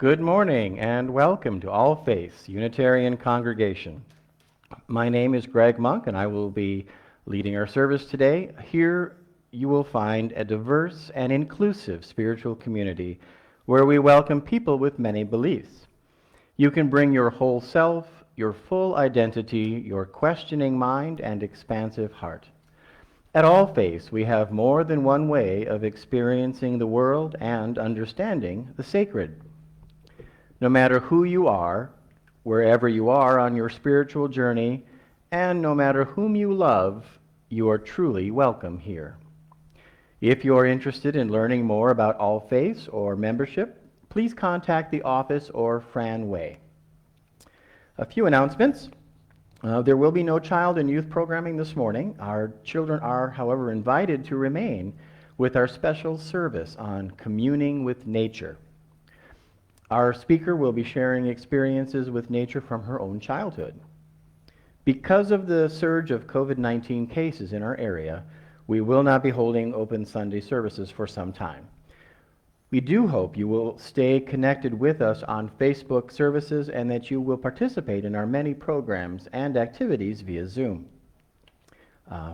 Good morning and welcome to All Faiths Unitarian Congregation. My name is Greg Monk and I will be leading our service today. Here you will find a diverse and inclusive spiritual community where we welcome people with many beliefs. You can bring your whole self, your full identity, your questioning mind, and expansive heart. At All Faiths, we have more than one way of experiencing the world and understanding the sacred. No matter who you are, wherever you are on your spiritual journey, and no matter whom you love, you are truly welcome here. If you are interested in learning more about All Faiths or membership, please contact the office or Fran Way. A few announcements. There will be no child and youth programming this morning. Our children are, however, invited to remain with our special service on Communing with Nature. Our speaker will be sharing experiences with nature from her own childhood. Because of the surge of COVID-19 cases in our area, we will not be holding open Sunday services for some time. We do hope you will stay connected with us on Facebook services and that you will participate in our many programs and activities via Zoom.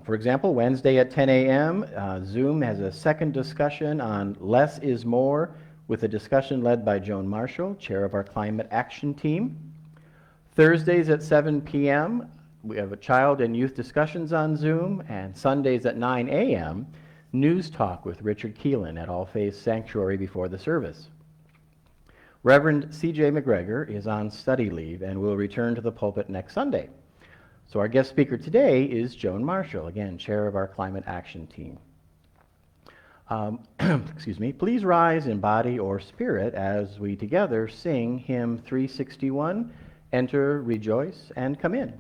For example, Wednesday at 10 a.m., Zoom has a second discussion on Less is More with a discussion led by Joan Marshal, chair of our Climate Action Team. Thursdays at 7 p.m., we have a child and youth discussions on Zoom, and Sundays at 9 a.m., News Talk with Richard Keelan at All Faiths Sanctuary before the service. Reverend C.J. McGregor is on study leave and will return to the pulpit next Sunday. So our guest speaker today is Joan Marshal, again, chair of our Climate Action Team. Excuse me. Please rise in body or spirit as we together sing hymn 361, Enter, Rejoice, and Come In.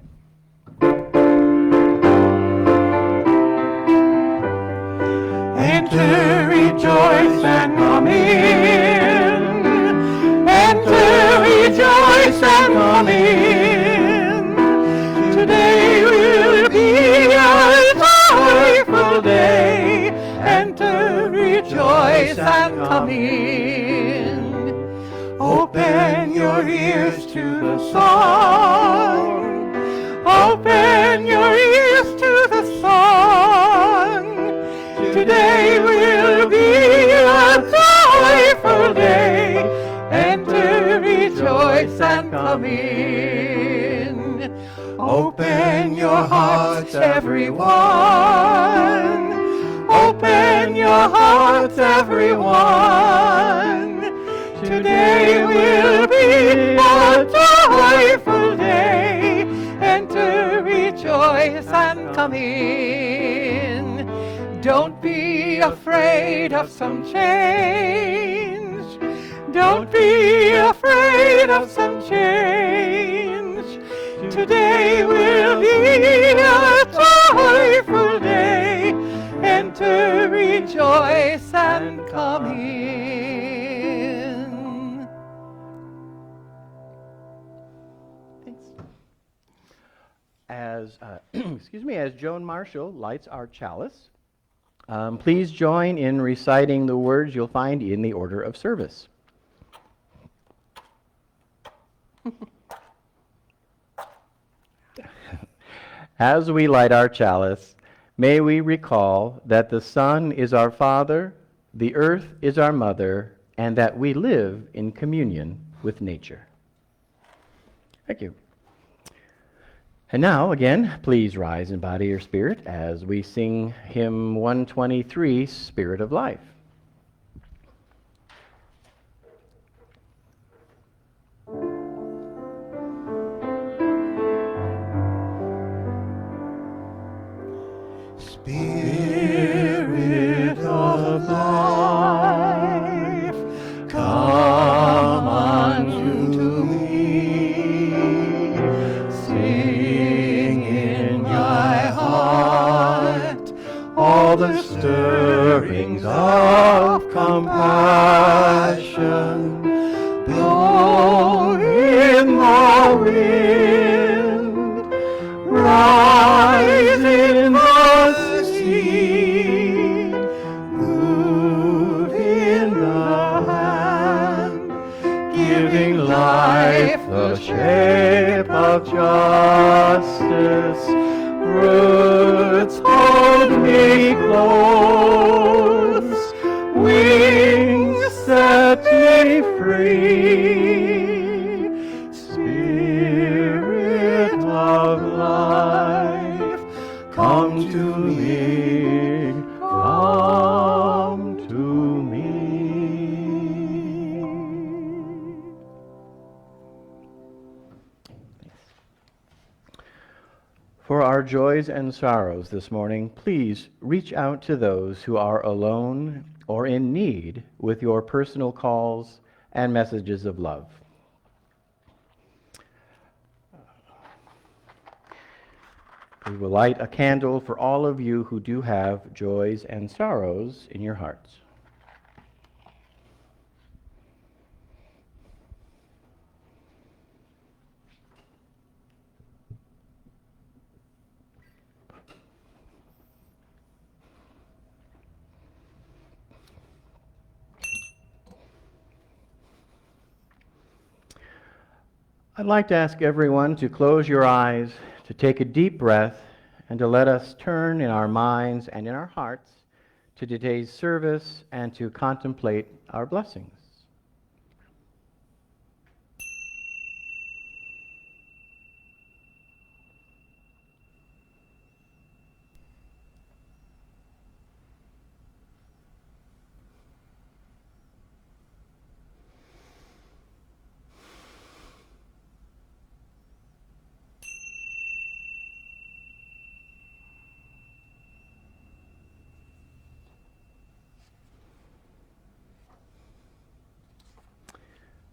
Enter, rejoice, and come in. Enter, rejoice, and come in. Today will be a joyful day. Enter, rejoice, and come in. Open your ears to the song. Open your ears to the song. Today will be a joyful day. Enter, rejoice, and come in. Open your hearts, everyone. Open your hearts, everyone. Today will be a joyful day. Enter, rejoice, and come in. Don't be afraid of some change. Don't be afraid of some change. Today will be a joyful day. Enter, rejoice, and come in. Thanks. As as Joan Marshal lights our chalice, please join in reciting the words you'll find in the order of service. As we light our chalice, may we recall that the sun is our father, the earth is our mother, and that we live in communion with nature. Thank you. And now, again, please rise in body or spirit as we sing hymn 123, Spirit of Life. Spirit of life, come unto me. Sing in my heart all the stirrings of compassion. Blow in the wind, rise in the sea, move in the hand, give hold me close, wings set me free. Spirit of life, come to me, come to me. For our joys and sorrows this morning, please reach out to those who are alone or in need with your personal calls and messages of love. We will light a candle for all of you who do have joys and sorrows in your hearts. I'd like to ask everyone to close your eyes, to take a deep breath, and to let us turn in our minds and in our hearts to today's service and to contemplate our blessings.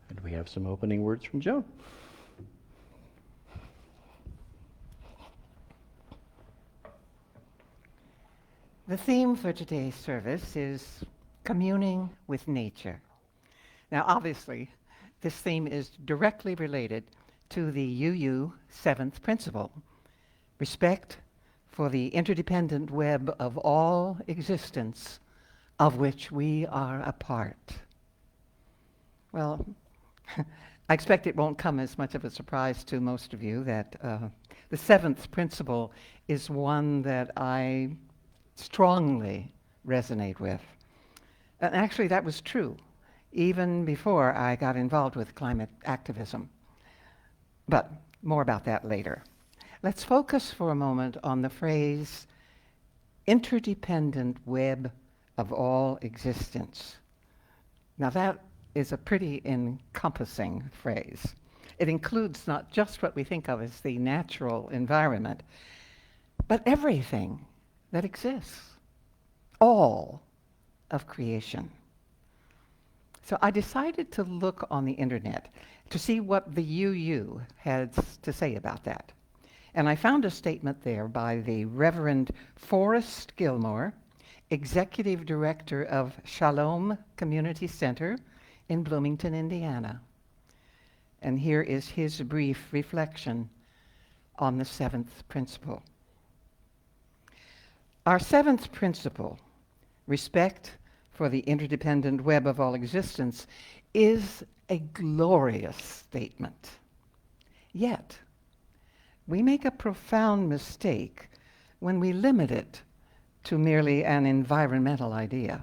And we have some opening words from Joan. The theme for today's service is communing with nature. Now, obviously, this theme is directly related to the UU 7th principle, respect for the interdependent web of all existence of which we are a part. Well, I expect it won't come as much of a surprise to most of you that the 7th principle is one that I strongly resonate with. And actually, that was true even before I got involved with climate activism. But more about that later. Let's focus for a moment on the phrase, interdependent web of all existence. Now that is a pretty encompassing phrase. It includes not just what we think of as the natural environment, but everything that exists, all of creation. So I decided to look on the internet to see what the UU had to say about that. And I found a statement there by the Reverend Forrest Gilmore, Executive Director of Shalom Community Center in Bloomington, Indiana. And here is his brief reflection on the 7th principle. Our 7th principle, respect for the interdependent web of all existence, is a glorious statement. Yet, we make a profound mistake when we limit it to merely an environmental idea.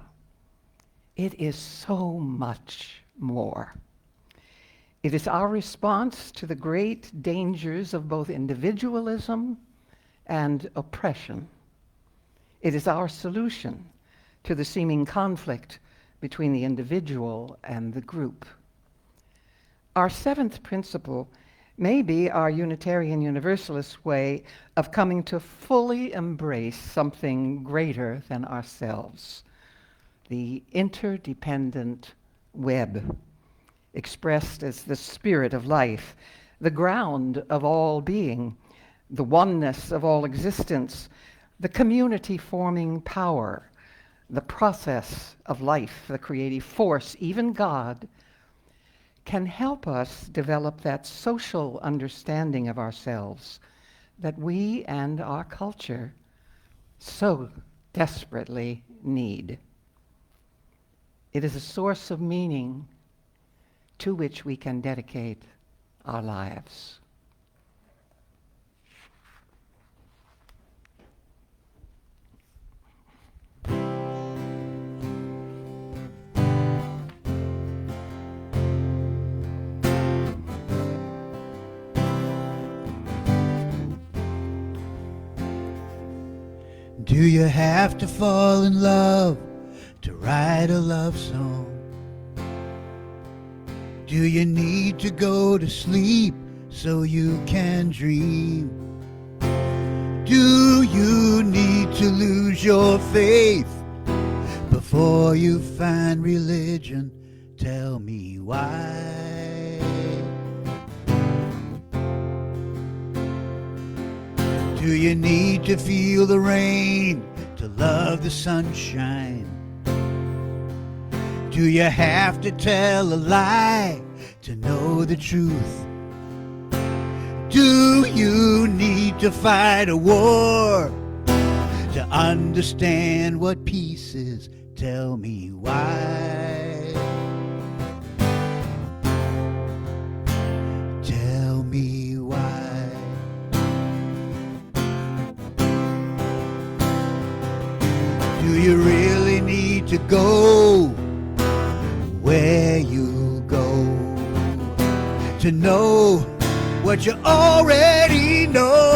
It is so much more. It is our response to the great dangers of both individualism and oppression. It is our solution to the seeming conflict between the individual and the group. Our 7th principle may be our Unitarian Universalist way of coming to fully embrace something greater than ourselves, the interdependent web, expressed as the spirit of life, the ground of all being, the oneness of all existence, the community-forming power, the process of life, the creative force, even God, can help us develop that social understanding of ourselves that we and our culture so desperately need. It is a source of meaning to which we can dedicate our lives. you have to fall in love to write a love song? Do you need to go to sleep so you can dream? Do you need to lose your faith before you find religion? Tell me why. Do you need to feel the rain to love the sunshine? Do you have to tell a lie to know the truth? Do you need to fight a war to understand what peace is? Tell me why. Tell me why. Do you really need to go where you go to know what you already know?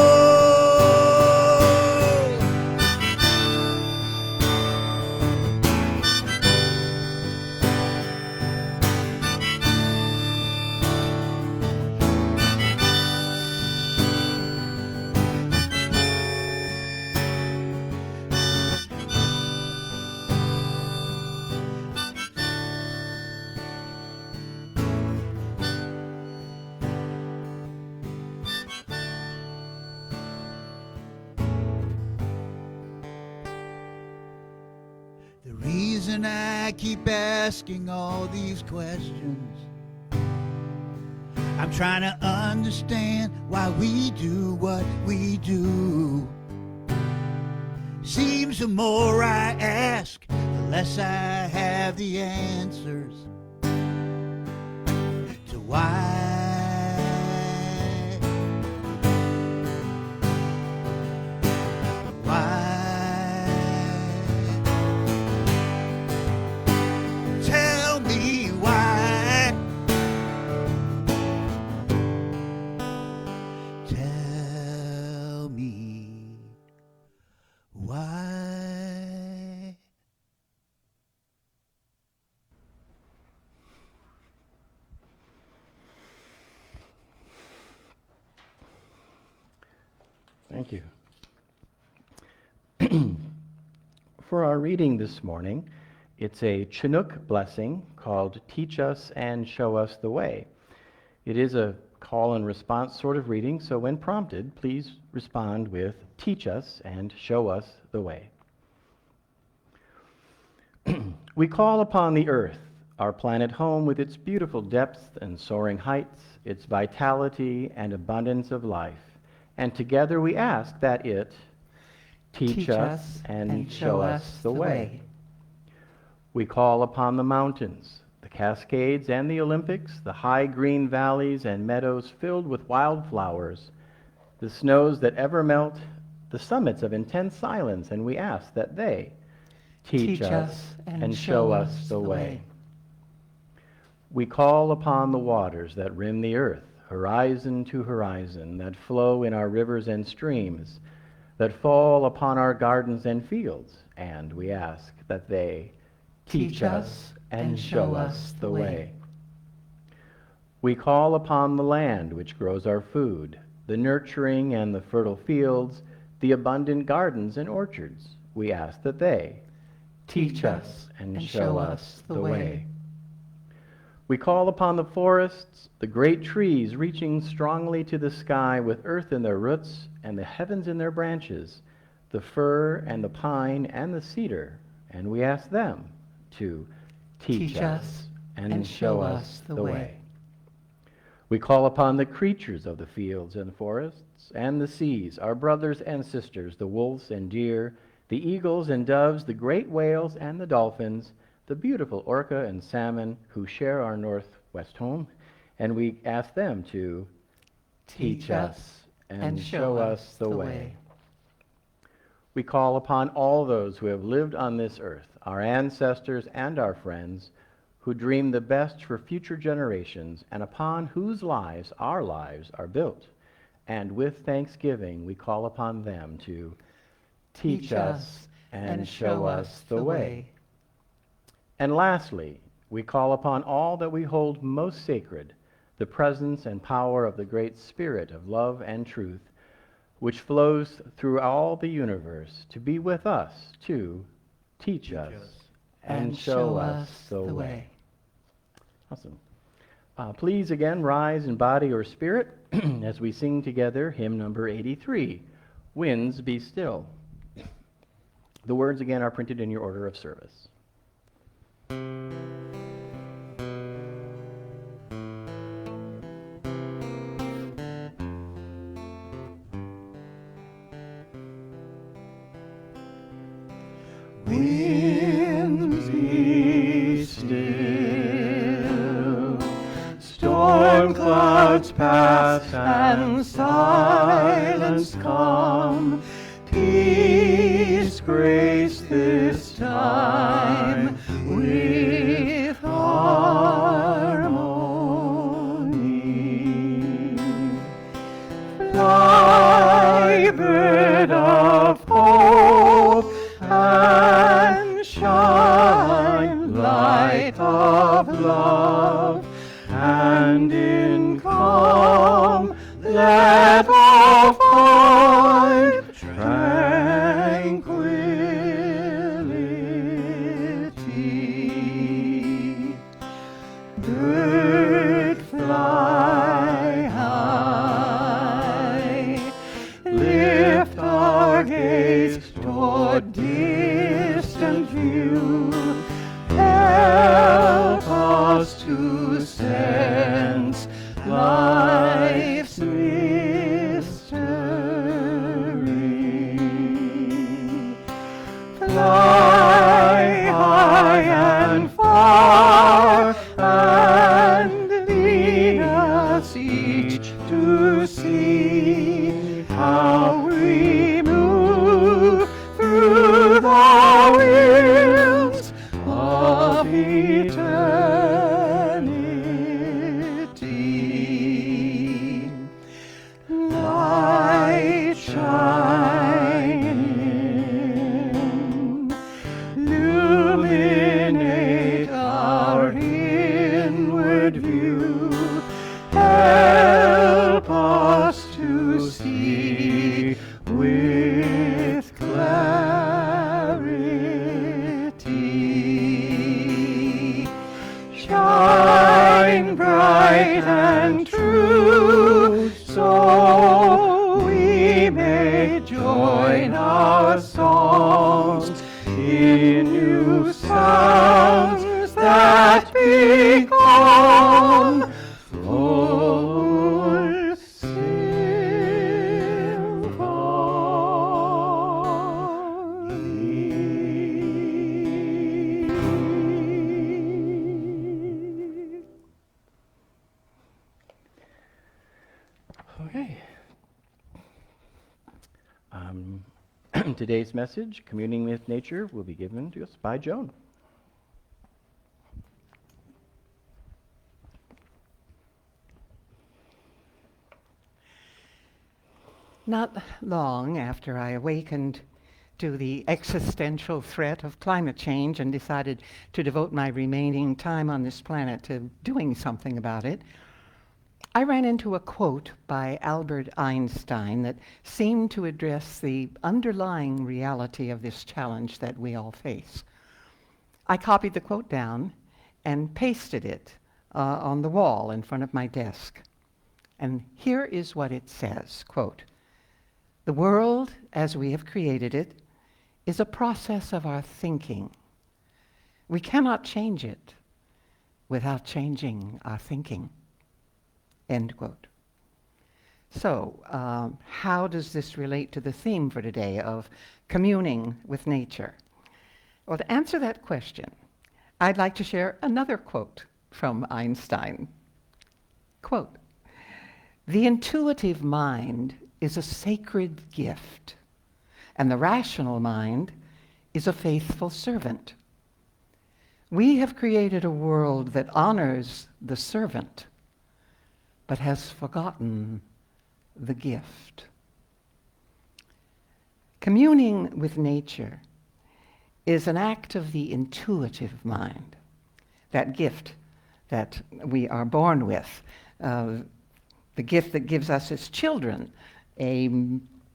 The reason I keep asking all these questions, I'm trying to understand why we do what we do. Seems the more I ask, the less I have the answers to why. Tell me why. Tell me why. Thank you. For our reading this morning, it's a Chinook blessing called Teach Us and Show Us the Way. It is a call and response sort of reading, so when prompted, please respond with Teach us and show us the way. We call upon the earth, our planet home, with its beautiful depths and soaring heights, its vitality and abundance of life. And together we ask that it teach us and show us the way. We call upon the mountains, the Cascades and the Olympics, the high green valleys and meadows filled with wildflowers, the snows that ever melt, the summits of intense silence, and we ask that they teach us and show us the way. We call upon the waters that rim the earth, horizon to horizon, that flow in our rivers and streams, that fall upon our gardens and fields, and we ask that they teach us and show us the way. We call upon the land which grows our food, the nurturing and the fertile fields, the abundant gardens and orchards. We ask that they teach us and show us the way. We call upon the forests, the great trees reaching strongly to the sky with earth in their roots and the heavens in their branches, the fir and the pine and the cedar, and we ask them to teach us and show us the way. We call upon the creatures of the fields and forests and the seas, our brothers and sisters, the wolves and deer, the eagles and doves, the great whales and the dolphins, the beautiful orca and salmon who share our northwest home, and we ask them to teach us and show us the way. We call upon all those who have lived on this earth, our ancestors and our friends, who dream the best for future generations and upon whose lives our lives are built. And with thanksgiving, we call upon them to teach us, and show us the way. And lastly, we call upon all that we hold most sacred, the presence and power of the great Spirit of love and truth, which flows through all the universe, to be with us, to teach us, and show us the way. Awesome. Please again rise in body or spirit as we sing together hymn number 83, Winds Be Still. The words again are printed in your order of service. Winds be still, storm clouds pass and silence come, peace grace this time with harmony. Fly, bird of hope, and shine, light of love, and in calm let all find tranquility. Bird fly high, lift our gaze toward distant view, help us to sense life's mystery. Fly high and far, and lead us each to see how we move through the winds of eternity. Light shining, illuminate our inward view, help us to see with clarity. Shine bright and true, so we may join our songs in new sounds that become full symphony. Okay. Today's message, Communing with Nature, will be given to us by Joan. Not long after I awakened to the existential threat of climate change and decided to devote my remaining time on this planet to doing something about it, I ran into a quote by Albert Einstein that seemed to address the underlying reality of this challenge that we all face. I copied the quote down and pasted it on the wall in front of my desk. And here is what it says, quote, "The world as we have created it is a process of our thinking. We cannot change it without changing our thinking." End quote. So, how does this relate to the theme for today of communing with nature? Well, to answer that question, I'd like to share another quote from Einstein. Quote, "The intuitive mind is a sacred gift, and the rational mind is a faithful servant. We have created a world that honors the servant, but has forgotten the gift." Communing with nature is an act of the intuitive mind, that gift that we are born with, the gift that gives us as children a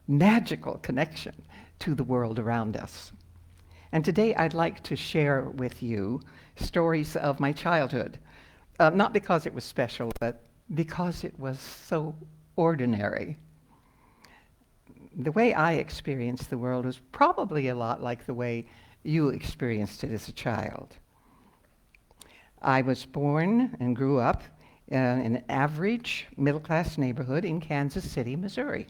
magical connection to the world around us. And today I'd like to share with you stories of my childhood, not because it was special, but because it was so ordinary. The way I experienced the world was probably a lot like the way you experienced it as a child. I was born and grew up in an average middle-class neighborhood in Kansas City, Missouri.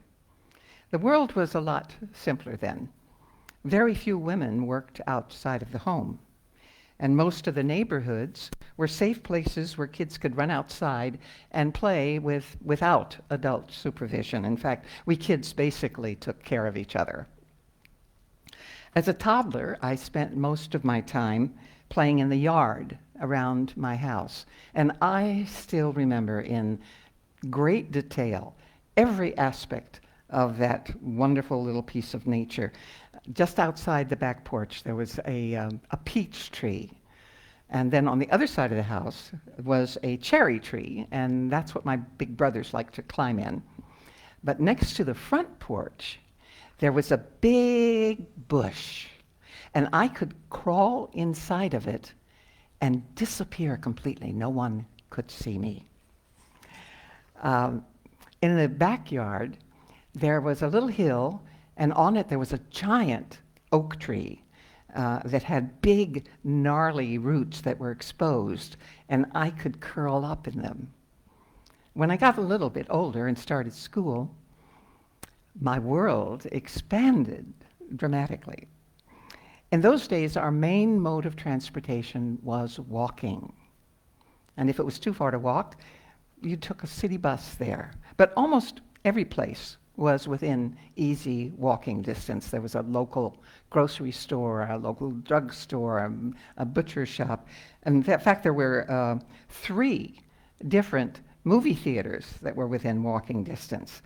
The world was a lot simpler then. Very few women worked outside of the home, and most of the neighborhoods were safe places where kids could run outside and play without adult supervision. In fact, we kids basically took care of each other. As a toddler, I spent most of my time playing in the yard around my house, and I still remember in great detail every aspect of that wonderful little piece of nature. Just outside the back porch, there was a peach tree. And then on the other side of the house was a cherry tree, and that's what my big brothers liked to climb in. But next to the front porch, there was a big bush, and I could crawl inside of it and disappear completely. No one could see me. In the backyard, there was a little hill, and on it there was a giant oak tree that had big, gnarly roots that were exposed, and I could curl up in them. When I got a little bit older and started school, my world expanded dramatically. In those days, our main mode of transportation was walking. And if it was too far to walk, you took a city bus there. But almost every place was within easy walking distance. There was a local grocery store, a local drugstore, a butcher shop. And in fact, there were 3 different movie theaters that were within walking distance.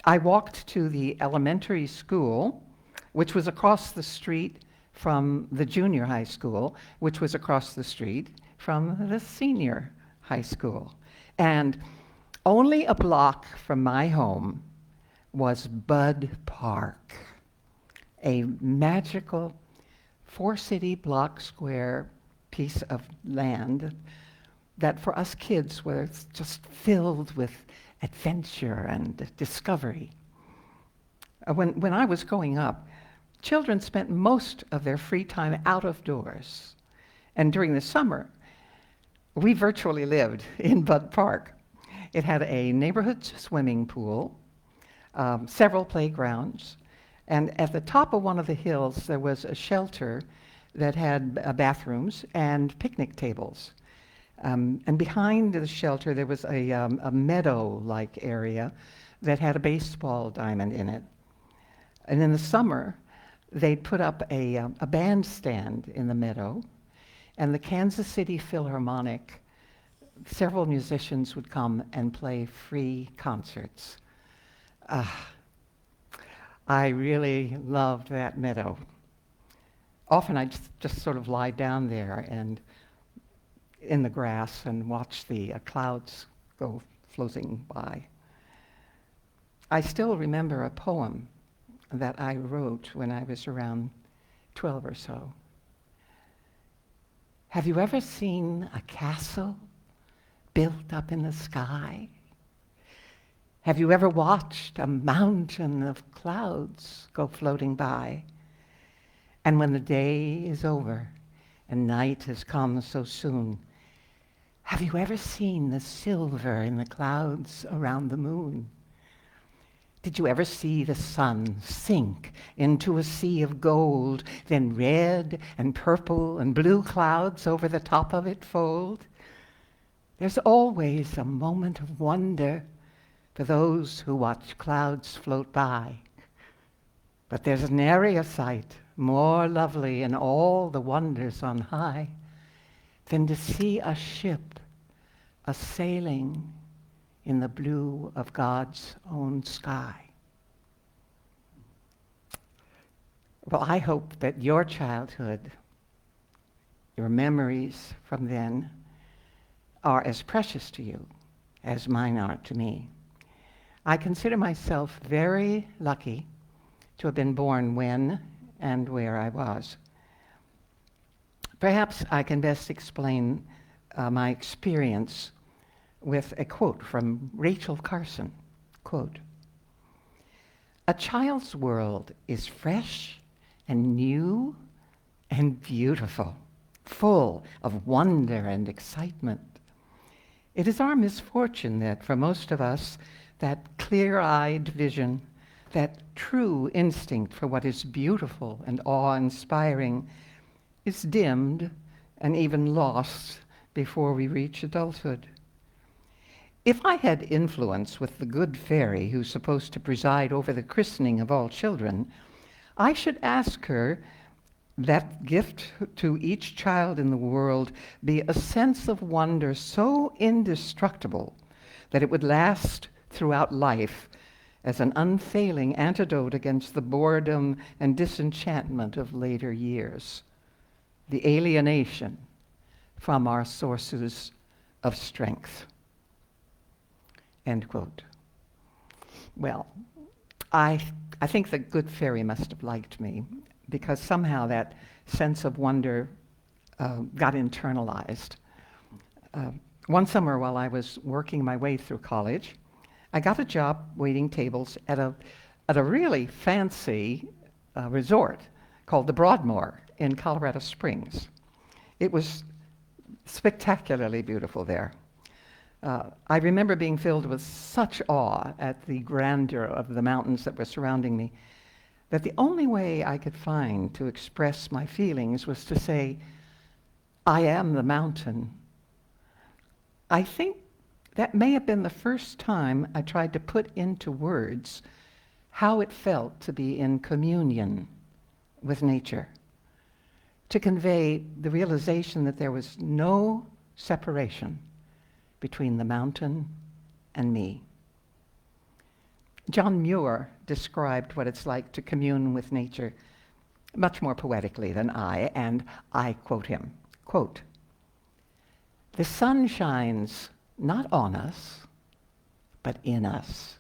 I walked to the elementary school, which was across the street from the junior high school, which was across the street from the senior high school. And only a block from my home was Bud Park, a magical 4-city block square piece of land that for us kids was just filled with adventure and discovery. When I was growing up, children spent most of their free time out of doors. And during the summer, we virtually lived in Bud Park. It had a neighborhood swimming pool, several playgrounds, and at the top of one of the hills there was a shelter that had bathrooms and picnic tables. And behind the shelter there was a meadow-like area that had a baseball diamond in it. And in the summer, they'd put up a bandstand in the meadow, and the Kansas City Philharmonic, several musicians would come and play free concerts. I really loved that meadow. Often I'd just sort of lie down there and in the grass and watch the clouds go floating by. I still remember a poem that I wrote when I was around 12 or so. Have you ever seen a castle built up in the sky? Have you ever watched a mountain of clouds go floating by? And when the day is over and night has come so soon, have you ever seen the silver in the clouds around the moon? Did you ever see the sun sink into a sea of gold, then red and purple and blue clouds over the top of it fold? There's always a moment of wonder for those who watch clouds float by. But there's an nary sight more lovely in all the wonders on high than to see a ship a-sailing in the blue of God's own sky. Well, I hope that your childhood, your memories from then, are as precious to you as mine are to me. I consider myself very lucky to have been born when and where I was. Perhaps I can best explain my experience with a quote from Rachel Carson. Quote, "A child's world is fresh and new and beautiful, full of wonder and excitement. It is our misfortune that for most of us, that clear-eyed vision, that true instinct for what is beautiful and awe-inspiring is dimmed and even lost before we reach adulthood. If I had influence with the good fairy who's supposed to preside over the christening of all children, I should ask her that gift to each child in the world be a sense of wonder so indestructible that it would last throughout life as an unfailing antidote against the boredom and disenchantment of later years, the alienation from our sources of strength." End quote. Well, I think the good fairy must have liked me because somehow that sense of wonder got internalized. One summer while I was working my way through college, I got a job waiting tables at a really fancy resort called the Broadmoor in Colorado Springs. It was spectacularly beautiful there. I remember being filled with such awe at the grandeur of the mountains that were surrounding me that the only way I could find to express my feelings was to say, "I am the mountain." I think that may have been the first time I tried to put into words how it felt to be in communion with nature, to convey the realization that there was no separation between the mountain and me. John Muir described what it's like to commune with nature much more poetically than I, and I quote him, quote, "The sun shines not on us, but in us.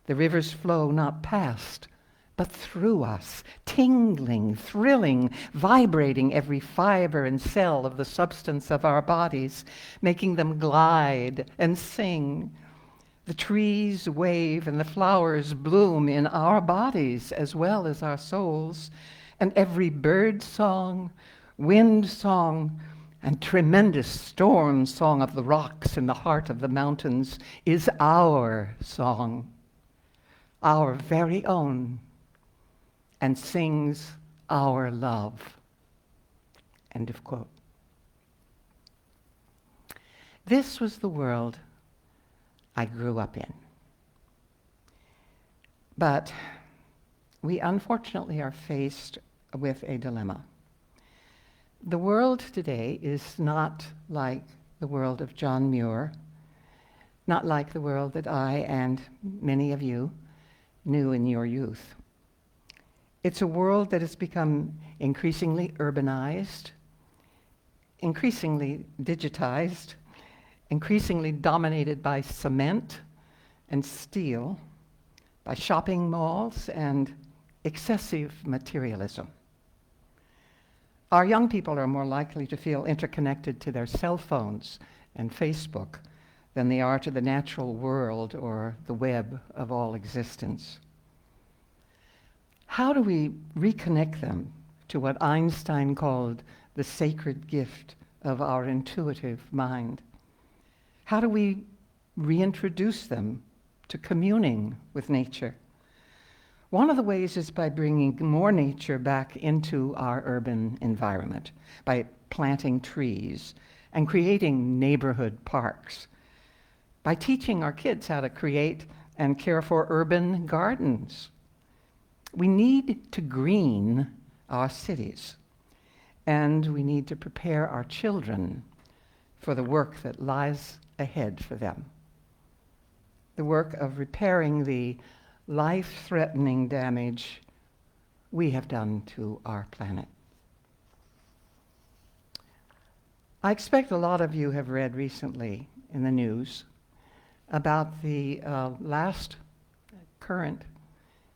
The rivers flow not past, but through us, tingling, thrilling, vibrating every fiber and cell of the substance of our bodies, making them glide and sing. The trees wave and the flowers bloom in our bodies as well as our souls, and every bird song, wind song, and tremendous storm song of the rocks in the heart of the mountains is our song, our very own, and sings our love." End of quote. This was the world I grew up in. But we unfortunately are faced with a dilemma. The world today is not like the world of John Muir, not like the world that I and many of you knew in your youth. It's a world that has become increasingly urbanized, increasingly digitized, increasingly dominated by cement and steel, by shopping malls and excessive materialism. Our young people are more likely to feel interconnected to their cell phones and Facebook than they are to the natural world or the web of all existence. How do we reconnect them to what Einstein called the sacred gift of our intuitive mind? How do we reintroduce them to communing with nature? One of the ways is by bringing more nature back into our urban environment, by planting trees and creating neighborhood parks, by teaching our kids how to create and care for urban gardens. We need to green our cities, and we need to prepare our children for the work that lies ahead for them. The work of repairing the life-threatening damage we have done to our planet. I expect a lot of you have read recently in the news about the last current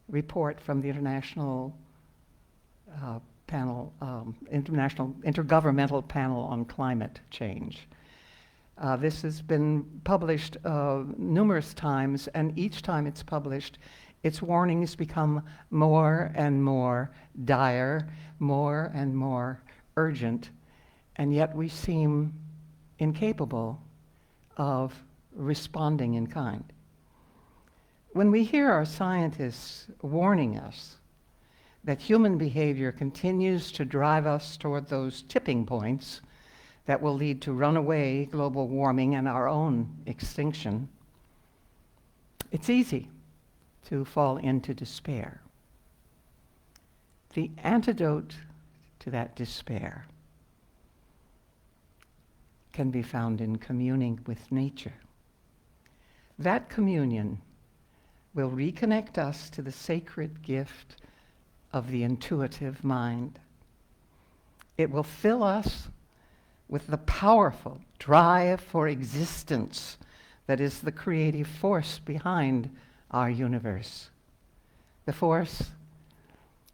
report from the International Intergovernmental Panel on Climate Change. This has been published numerous times, and each time it's published, its warnings become more and more dire, more and more urgent, and yet we seem incapable of responding in kind. When we hear our scientists warning us that human behavior continues to drive us toward those tipping points that will lead to runaway global warming and our own extinction, it's easy to fall into despair. The antidote to that despair can be found in communing with nature. That communion will reconnect us to the sacred gift of the intuitive mind. It will fill us with the powerful drive for existence that is the creative force behind our universe, the force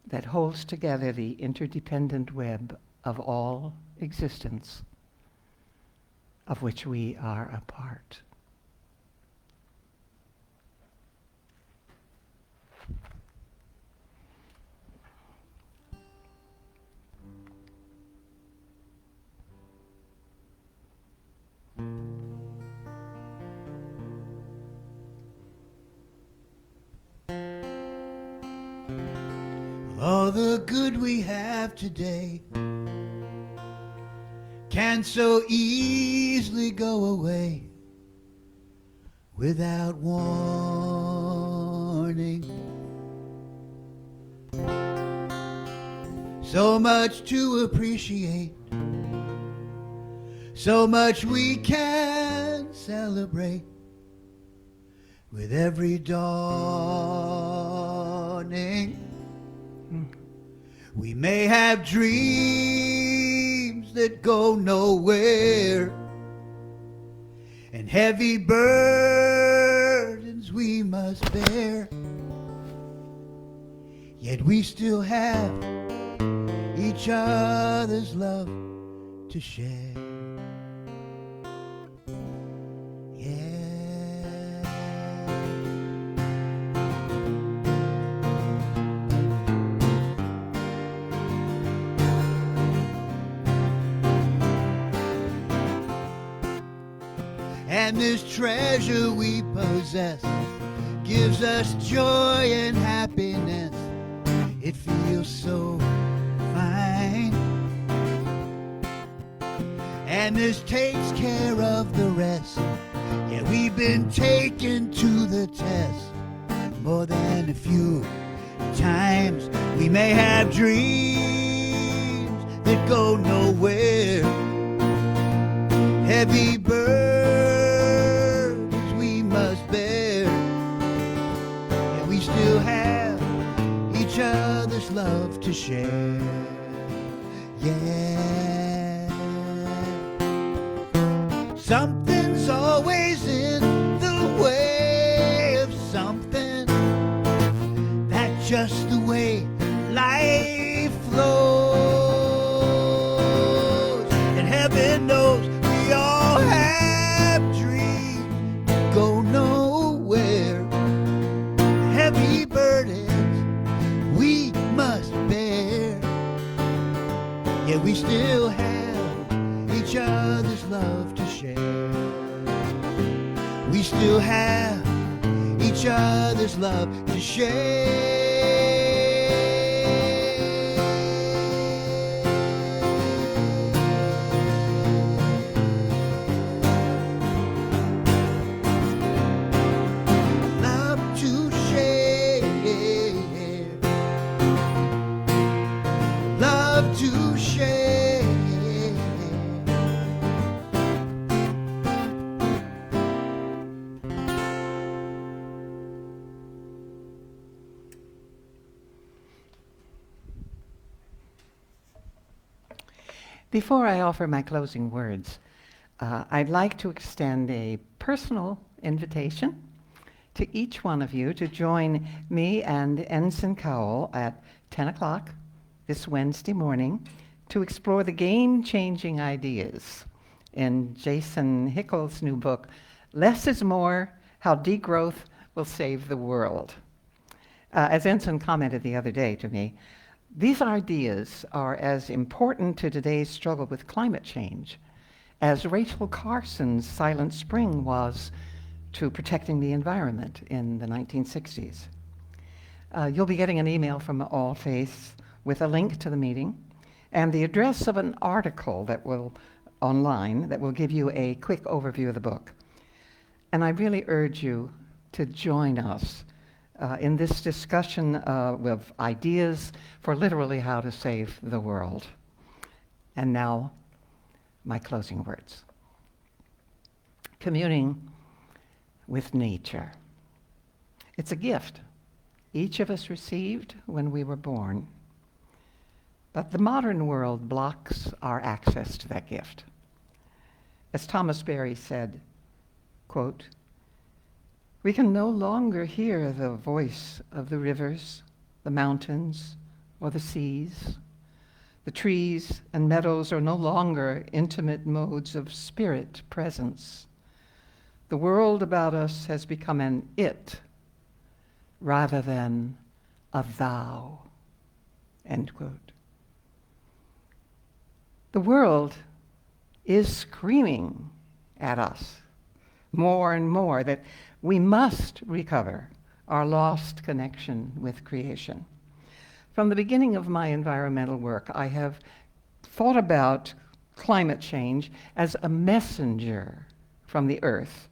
that holds together the interdependent web of all existence, of which we are a part. All the good we have today can so easily go away without warning. So much to appreciate, so much we can celebrate with every dawning. We may have dreams that go nowhere and heavy burdens we must bear, yet we still have each other's love to share. And this treasure we possess gives us joy and happiness. It feels so fine. And this takes care of the rest. Yeah, we've been taken to the test more than a few times. We may have dreams that go nowhere, heavy burdens we must bear, and we still have each other's love to share. Yeah, something's always in the way of something. That's just the way life flows, and heaven knows we all have dreams that go nowhere, heavy burdens we must bear, yet we still have each other's love to share. We still have each other's love to share. To share. Before I offer my closing words, I'd like to extend a personal invitation to each one of you to join me and Ensign Cowell at 10 o'clock this Wednesday morning to explore the game-changing ideas in Jason Hickel's new book, Less is More: How Degrowth Will Save the World. As Ensign commented the other day to me, these ideas are as important to today's struggle with climate change as Rachel Carson's Silent Spring was to protecting the environment in the 1960s. You'll be getting an email from All Faiths with a link to the meeting and the address of an article that will online that will give you a quick overview of the book. And I really urge you to join us in this discussion of ideas for literally how to save the world. And now, my closing words. Communing with nature. It's a gift each of us received when we were born. But the modern world blocks our access to that gift. As Thomas Berry said, quote, "We can no longer hear the voice of the rivers, the mountains, or the seas. The trees and meadows are no longer intimate modes of spirit presence. The world about us has become an it rather than a thou," end quote. The world is screaming at us more and more that we must recover our lost connection with creation. From the beginning of my environmental work, I have thought about climate change as a messenger from the earth,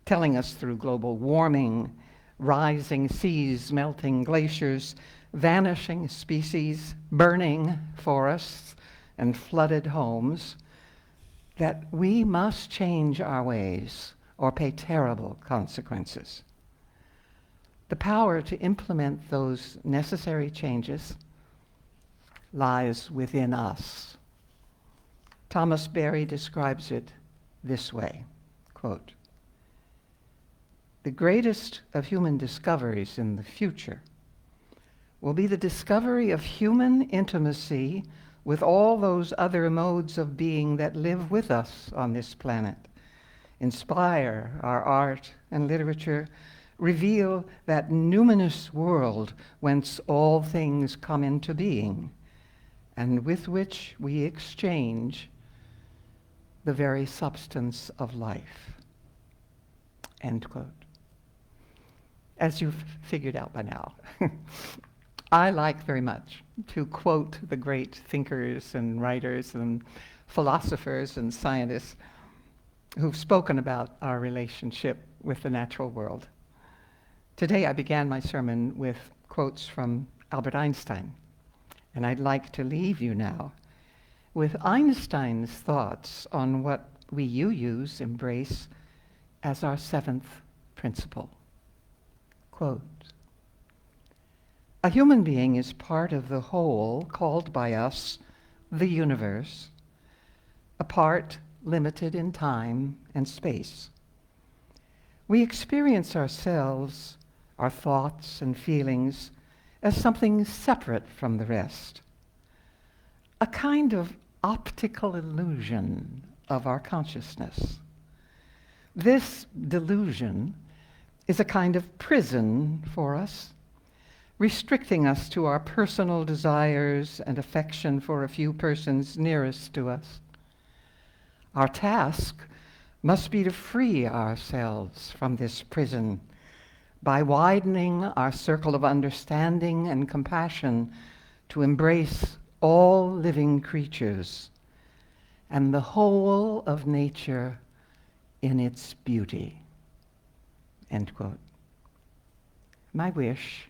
telling us through global warming, rising seas, melting glaciers, vanishing species, burning forests, and flooded homes, that we must change our ways or pay terrible consequences. The power to implement those necessary changes lies within us. Thomas Berry describes it this way, quote, "The greatest of human discoveries in the future will be the discovery of human intimacy with all those other modes of being that live with us on this planet, inspire our art and literature, reveal that numinous world whence all things come into being, and with which we exchange the very substance of life," end quote. As you've figured out by now, I like very much to quote the great thinkers and writers and philosophers and scientists who've spoken about our relationship with the natural world. Today I began my sermon with quotes from Albert Einstein, and I'd like to leave you now with Einstein's thoughts on what you embrace as our seventh principle. Quote, "A human being is part of the whole called by us the universe, a part limited in time and space. We experience ourselves, our thoughts and feelings, as something separate from the rest, a kind of optical illusion of our consciousness. This delusion is a kind of prison for us, restricting us to our personal desires and affection for a few persons nearest to us. Our task must be to free ourselves from this prison by widening our circle of understanding and compassion to embrace all living creatures and the whole of nature in its beauty," end quote. My wish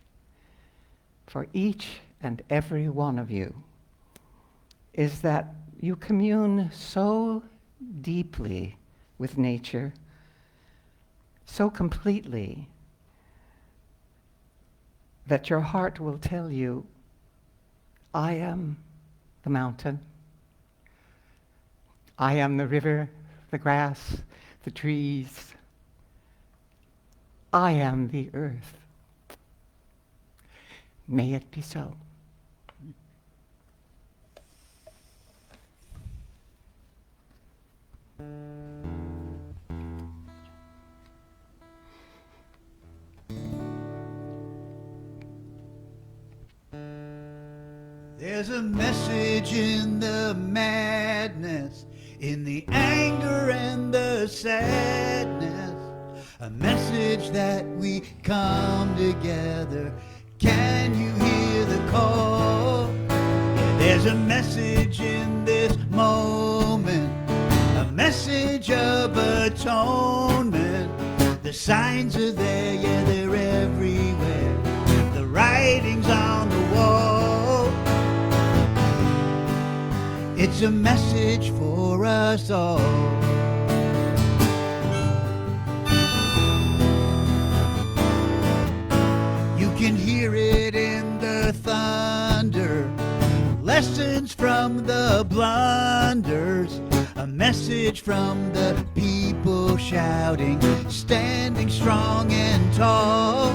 for each and every one of you is that you commune so deeply with nature, so completely, that your heart will tell you, "I am the mountain, I am the river, the grass, the trees. I am the earth. May it be so. There's a message in the madness, in the anger and the sadness, a message that we come together. Can you hear the call? Yeah, there's a message in this moment, a message of atonement. The signs are there, yeah, they're everywhere. The writing's on the wall. It's a message for us all. You can hear it in the thunder, lessons from the blunders, a message from the people shouting, standing strong and tall.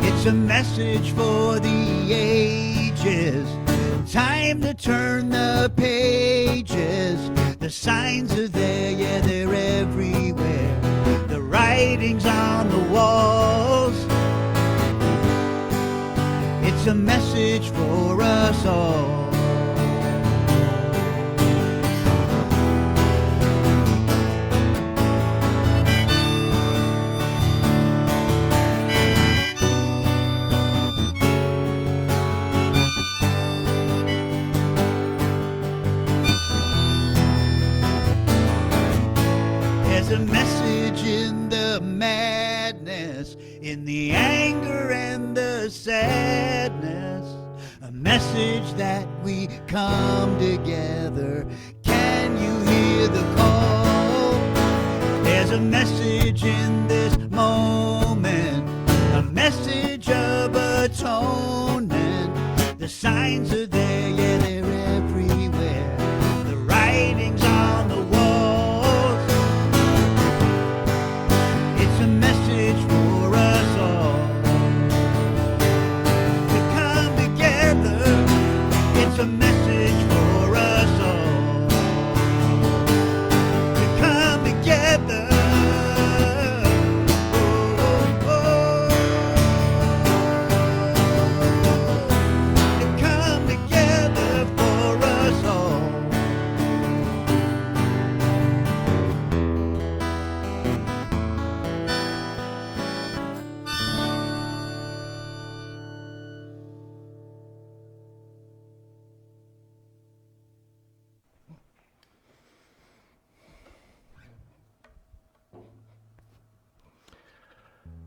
It's a message for the ages, time to turn the pages. The signs are there, yeah, they're everywhere. The writing's on the walls. It's a message for us all. A message in the madness, in the anger and the sadness, a message that we come together. Can you hear the call? There's a message in this moment, a message of atonement. The signs are there, yeah, they're everywhere. The writing's on the wall. A message for us all to come together. It's a message for us all to come together. Oh, oh, oh. To come together for us all.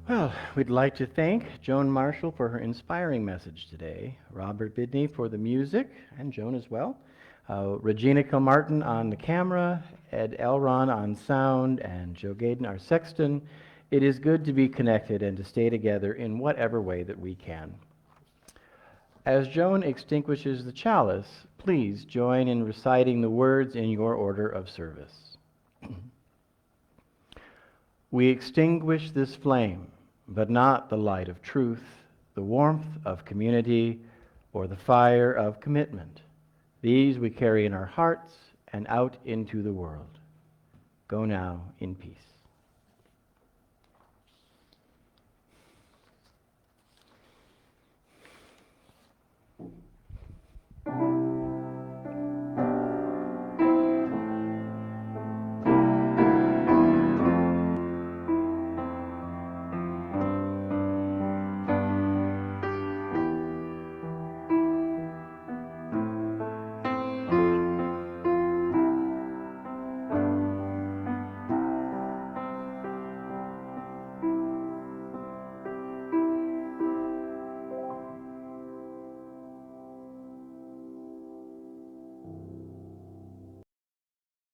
Well, we'd like to thank Joan Marshal for her inspiring message today, Robert Bidney for the music, and Joan as well, Regina Kilmartin on the camera, Ed Elron on sound, and Joe Gaden, our sexton. It is good to be connected and to stay together in whatever way that we can. As Joan extinguishes the chalice, please join in reciting the words in your order of service. We extinguish this flame, but not the light of truth, the warmth of community, or the fire of commitment. These we carry in our hearts and out into the world. Go now in peace.